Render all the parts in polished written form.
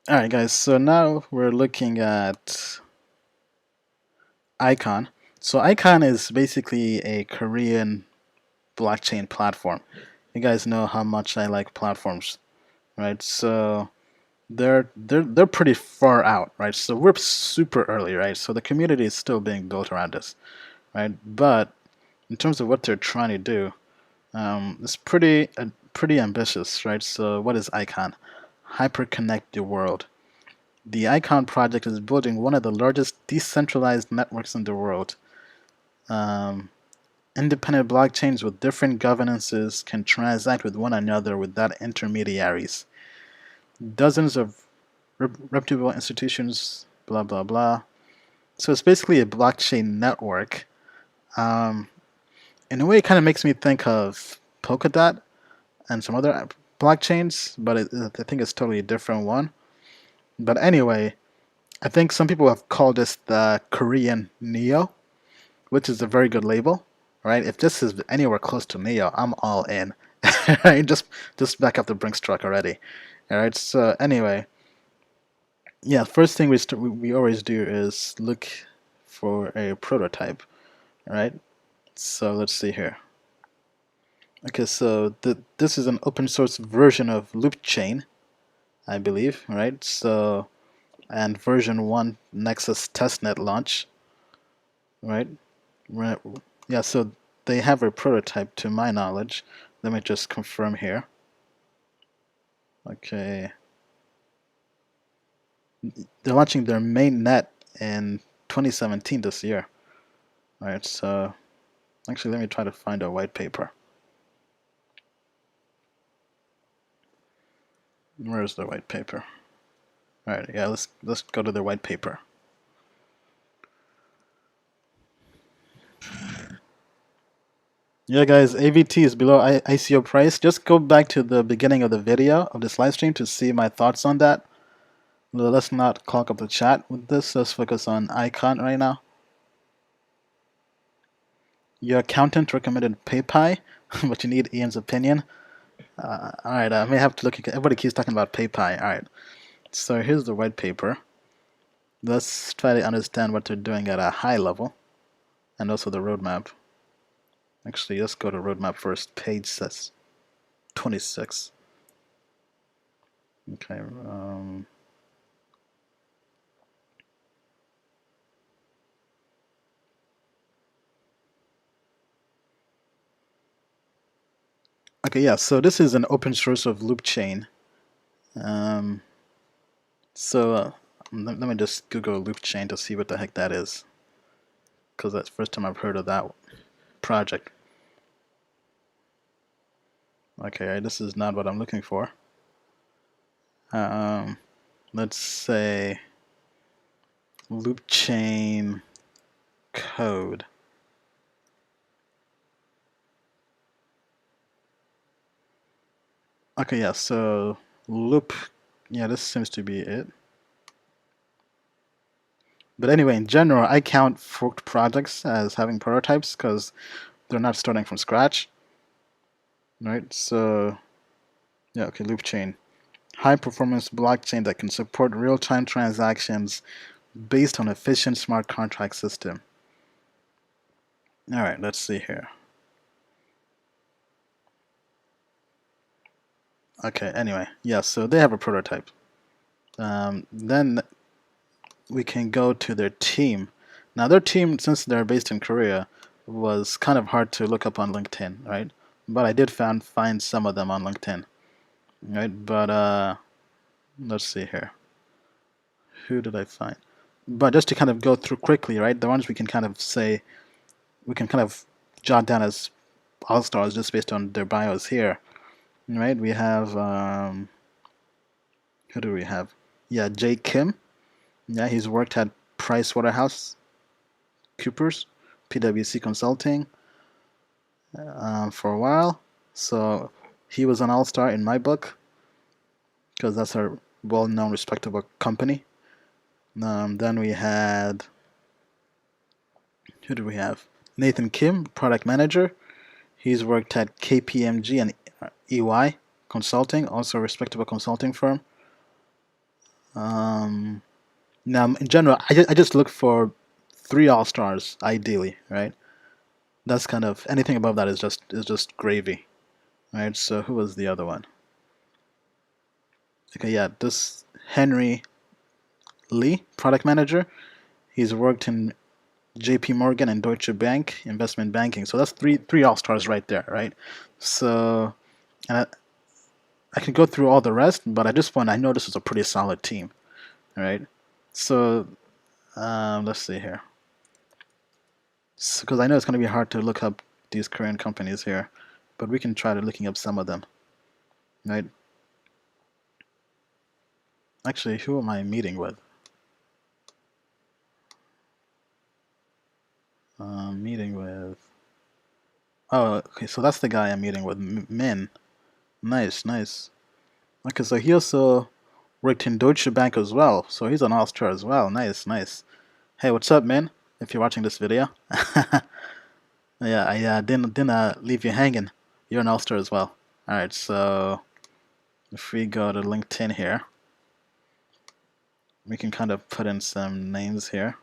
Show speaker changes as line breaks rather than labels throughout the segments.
Alright guys, so now we're looking at Icon. So Icon is basically a Korean blockchain platform. You guys know how much I like platforms, right? So they're pretty far out, right? So we're super early, right? So the community is still being built around us, right? But in terms of what they're trying to do, it's pretty ambitious, right? So what is Icon? Hyperconnect the world. The Icon project is building one of the largest decentralized networks in the world. Um, Independent blockchains with different governances can transact with one another without intermediaries. Dozens of reputable institutions, blah, blah, blah. So it's basically a blockchain network. Um, in a way, it kind of makes me think of Polkadot and some other blockchains, but I think it's totally a different one. But anyway, I think some people have called this the Korean Neo, which is a very good label, right? If this is anywhere close to Neo, I'm all in. Right? Just back up the Brinks truck already. All right. So anyway, yeah. First thing we always do is look for a prototype, right? So let's see here. Okay, so this is an open source version of Loop Chain, I believe, right? So and version 1 Nexus testnet launch, right? Right. Yeah, so they have a prototype to my knowledge. Let me just confirm here. Okay. They're launching their main net in 2017 this year. All right, so actually let me try to find a white paper. Where's the white paper? All right, yeah, let's go to the white paper. Yeah, guys, AVT is below ICO price. Just go back to the beginning of the video of this live stream to see my thoughts on that. Let's not clog up the chat with this. Let's focus on Icon right now. Your accountant recommended PayPal, but you need Ian's opinion. All right, I may have to look. Everybody keeps talking about PayPal. All right, so here's the white paper. Let's try to understand what they're doing at a high level, and also the roadmap. Actually, let's go to roadmap first. Page says 26. Okay. Okay, yeah. So this is an open source of loop chain. Um, so let me just Google loop chain to see what the heck that is, because that's the first time I've heard of that project. Okay, this is not what I'm looking for. Let's say loop chain code. Okay, yeah, so loop, yeah, this seems to be it. But anyway, in general, I count forked projects as having prototypes because they're not starting from scratch, right? So, yeah, okay, loop chain. High performance blockchain that can support real-time transactions based on efficient smart contract system. All right, let's see here. Okay, anyway, yeah, so they have a prototype. Then we can go to their team. Now, their team, since they're based in Korea, was kind of hard to look up on LinkedIn, right? But I did find some of them on LinkedIn, right? But let's see here. Who did I find? But just to kind of go through quickly, right? The ones we can kind of say, we can kind of jot down as all stars just based on their bios here, right? We have who do we have? Yeah, Jay Kim. Yeah, he's worked at Price Waterhouse Coopers, PwC Consulting, for a while. So he was an all-star in my book because that's a well-known, respectable company. Then we had, who do we have? Nathan Kim, product manager. He's worked at KPMG and EY Consulting, also a respectable consulting firm. Um, Now, in general, I just look for three all stars ideally, right? That's kind of anything above that is just gravy, right? So who was the other one? Okay, yeah, this Henry Lee, product manager. He's worked in J.P. Morgan and Deutsche Bank investment banking. So that's three all stars right there, right? So and I can go through all the rest, but at this point, I know this is a pretty solid team, right? So let's see here. Because I know it's going to be hard to look up these Korean companies here, but we can try to looking up some of them, right? Actually, who am I meeting with? Meeting with. Oh, okay. So that's the guy I'm meeting with, Min. Nice, nice. Okay, so he also worked in Deutsche Bank as well, so he's an all-star as well. Nice, nice. Hey, what's up, Min? If you're watching this video, yeah, I didn't leave you hanging. You're an all-star as well. All right, so if we go to LinkedIn here, we can kind of put in some names here.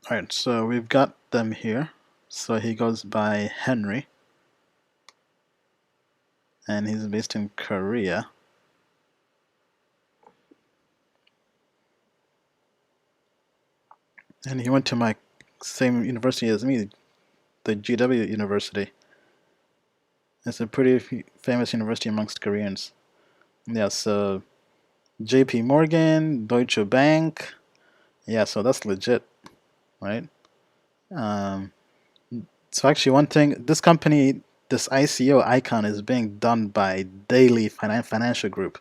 All right, so we've got them here. So he goes by Henry, and he's based in Korea. And he went to my same university as me, the GW University. It's a pretty famous university amongst Koreans. Yeah, so JP Morgan, Deutsche Bank. Yeah, so that's legit, right? Um, so actually, one thing, this company, this ICO icon is being done by Daily Financial Group,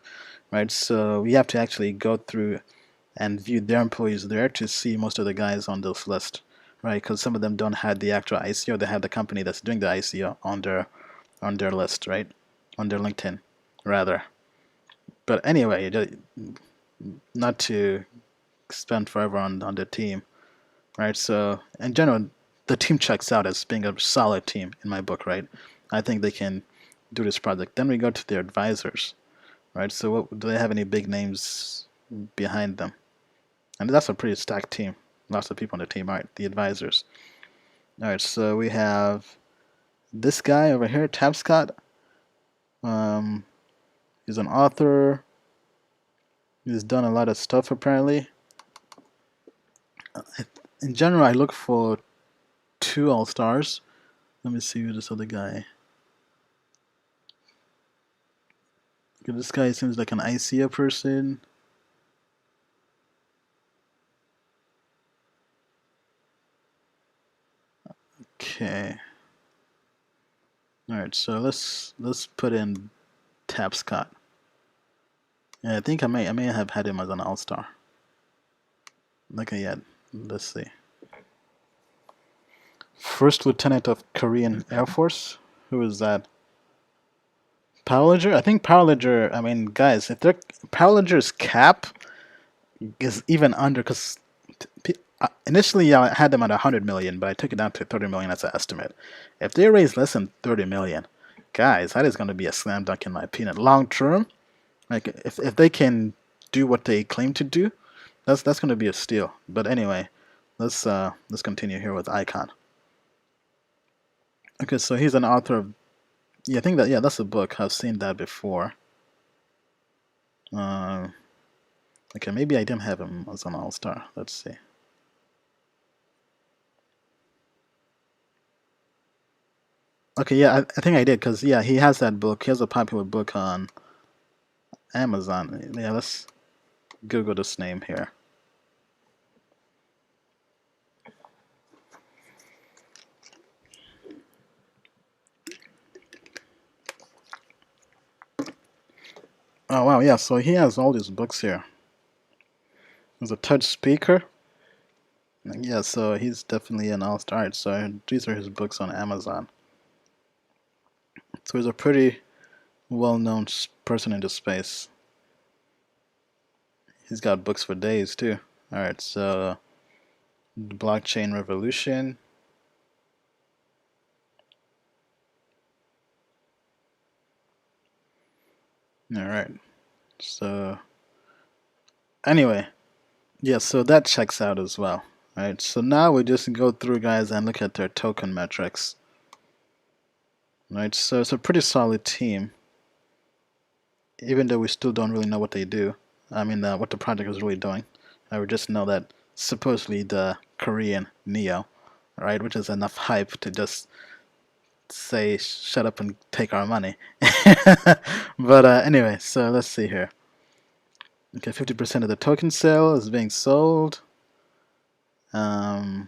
right? So we have to actually go through and view their employees there to see most of the guys on this list, right? Because some of them don't have the actual ICO; they have the company that's doing the ICO on their list, right? On their LinkedIn, rather. But anyway, not to spend forever on the team, right? So in general, the team checks out as being a solid team in my book, right? I think they can do this project. Then we go to their advisors, right? So do they have any big names behind them? And that's a pretty stacked team. Lots of people on the team. All right, the advisors. All right, so we have this guy over here, Tab Scott. Um, he's an author. He's done a lot of stuff apparently. In general, I look for two all stars. Let me see who this other guy. Okay, this guy seems like an ICO person. Okay. All right, so let's put in Tab Scott. Yeah, I think I may have had him as an all star. Okay, yeah. Let's see. First Lieutenant of Korean Air Force. Who is that? Power Ledger? I think Power Ledger. I mean, guys, if they're Power Ledger's cap is even under, because initially I had them at 100 million, but I took it down to 30 million as an estimate. If they raise less than 30 million, guys, that is going to be a slam dunk in my opinion. Long term, like if they can do what they claim to do, that's going to be a steal. But anyway, let's continue here with Icon. Okay, so he's an author of, yeah, I think that, yeah, that's a book. I've seen that before. Uh, okay, maybe I didn't have him as an all-star. Let's see. Okay, yeah, I think I did because yeah, he has that book. He has a popular book on Amazon. Yeah, let's Google this name here. Oh wow, yeah. So he has all these books here. He's a touch speaker. Yeah, so he's definitely an all-star. Right, so these are his books on Amazon. So he's a pretty well-known person in the space. He's got books for days too. All right, so the blockchain revolution. All right. So anyway, yeah, so that checks out as well. Right. So now we just go through, guys, and look at their token metrics. Right. So it's a pretty solid team, even though we still don't really know what they do. I mean, what the project is really doing. I would just know that supposedly the Korean Neo, right, which is enough hype to just say shut up and take our money. But anyway, so let's see here. Okay, 50% of the token sale is being sold. Um,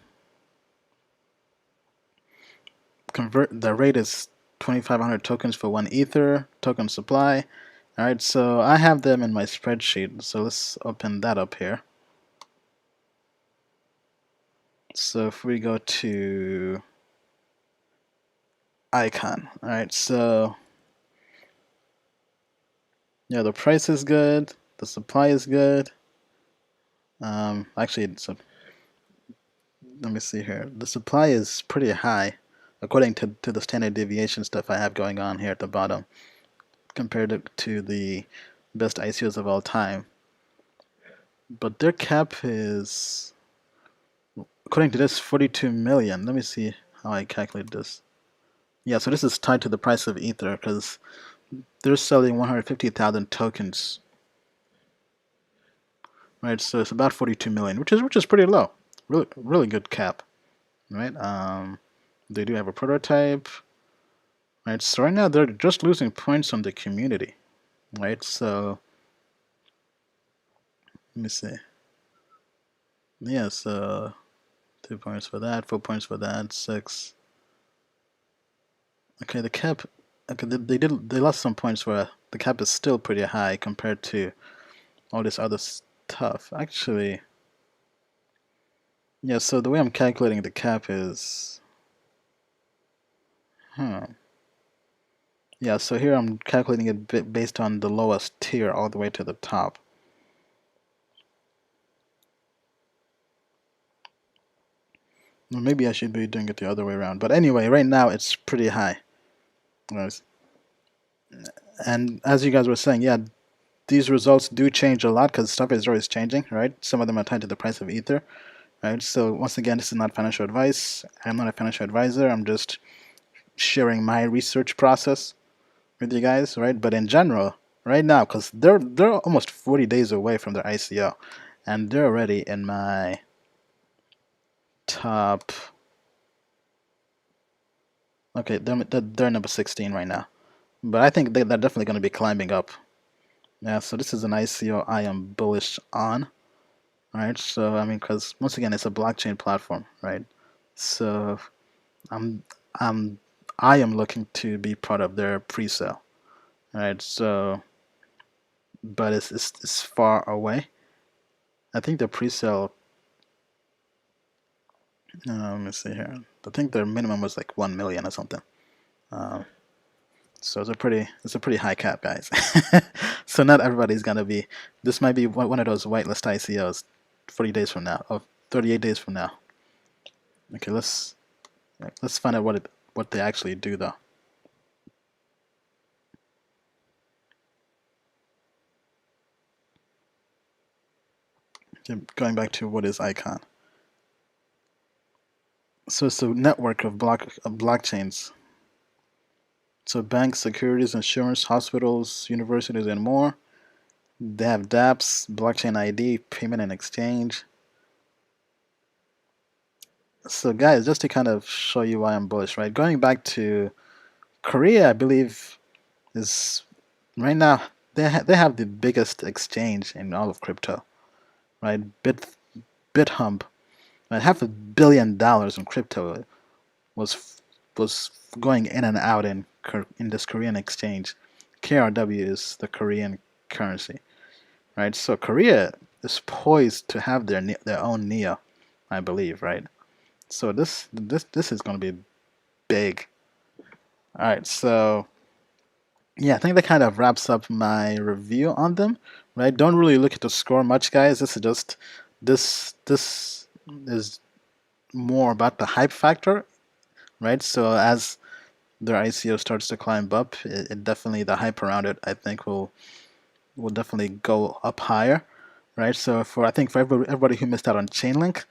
convert the rate is 2,500 tokens for 1 ether token supply. All right, so I have them in my spreadsheet. So let's open that up here. So if we go to icon, all right, so yeah, the price is good, the supply is good. Actually, so let me see here. The supply is pretty high, according to the standard deviation stuff I have going on here at the bottom, compared to the best ICOs of all time. But their cap is, according to this, 42 million. Let me see how I calculate this. Yeah, so this is tied to the price of Ether because they're selling 150,000 tokens, right? So it's about 42 million, which is pretty low. Really good cap, right? They do have a prototype, right? So right now they're just losing points on the community, right? So let me see. Yeah, so 2 points for that, 4 points for that, 6. Okay, the cap. Okay, they lost some points where the cap is still pretty high compared to all this other stuff. Actually, yeah. So the way I'm calculating the cap is, yeah. So here I'm calculating it based on the lowest tier all the way to the top. Well, maybe I should be doing it the other way around. But anyway, right now it's pretty high. Right? And as you guys were saying, yeah, these results do change a lot because stuff is always changing, right? Some of them are tied to the price of Ether, right? So once again, this is not financial advice. I'm not a financial advisor. I'm just sharing my research process with you guys, right? But in general, right now, because they're almost 40 days away from their ICO, and they're already in my top. Okay, they're number 16 right now, but I think they're definitely going to be climbing up. Yeah, so this is an ICO I am bullish on, right? So I mean, because once again, it's a blockchain platform, right? So I'm I'm I am looking to be part of their pre-sale, right? So, but it's far away. I think the pre-sale. Let me see here. I think their minimum was like 1 million or something. Um, so it's a pretty high cap, guys. So not everybody's gonna be. This might be one of those whitelist ICOs, 40 days from now, or 38 days from now. Okay, let's find out what they actually do though. Okay, going back to what is Icon. So it's a network of blockchains. So banks, securities, insurance, hospitals, universities, and more. They have dApps, blockchain ID, payment and exchange. So guys, just to kind of show you why I'm bullish, right? Going back to Korea, I believe is right now they have the biggest exchange in all of crypto, right? BitHub, right? $500 million in crypto was was going in and out in this Korean exchange. KRW is the Korean currency, right? So Korea is poised to have their own neo, I believe, right? So this is going to be big. All right, so yeah, I think that kind of wraps up my review on them. Right? Don't really look at the score much, guys. This is more about the hype factor, right? So as their ICO starts to climb up, it definitely, the hype around it, I think will definitely go up higher, right? So for, I think for everybody who missed out on Chainlink,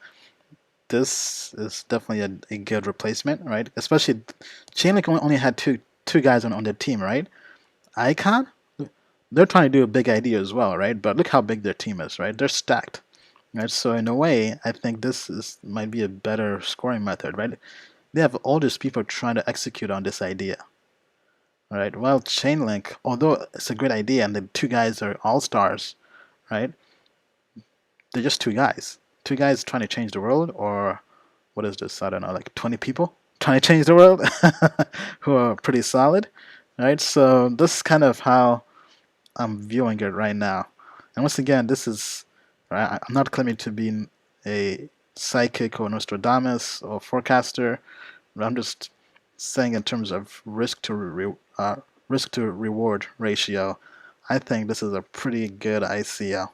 this is definitely a good replacement, right? Especially Chainlink only had two guys on their team, right? Icon, they're trying to do a big idea as well, right? But look how big their team is, right? They're stacked, right? So in a way, I think this is might be a better scoring method, right? They have all these people trying to execute on this idea, right? Well, Chainlink, although it's a great idea and the two guys are all stars, right? They're just two guys trying to change the world, or what is this? I don't know, like 20 people trying to change the world who are pretty solid, right? So this is kind of how I'm viewing it right now. And once again, this is, right, I'm not claiming to be a psychic or Nostradamus or forecaster. I'm just saying in terms of risk to reward ratio, I think this is a pretty good ICO.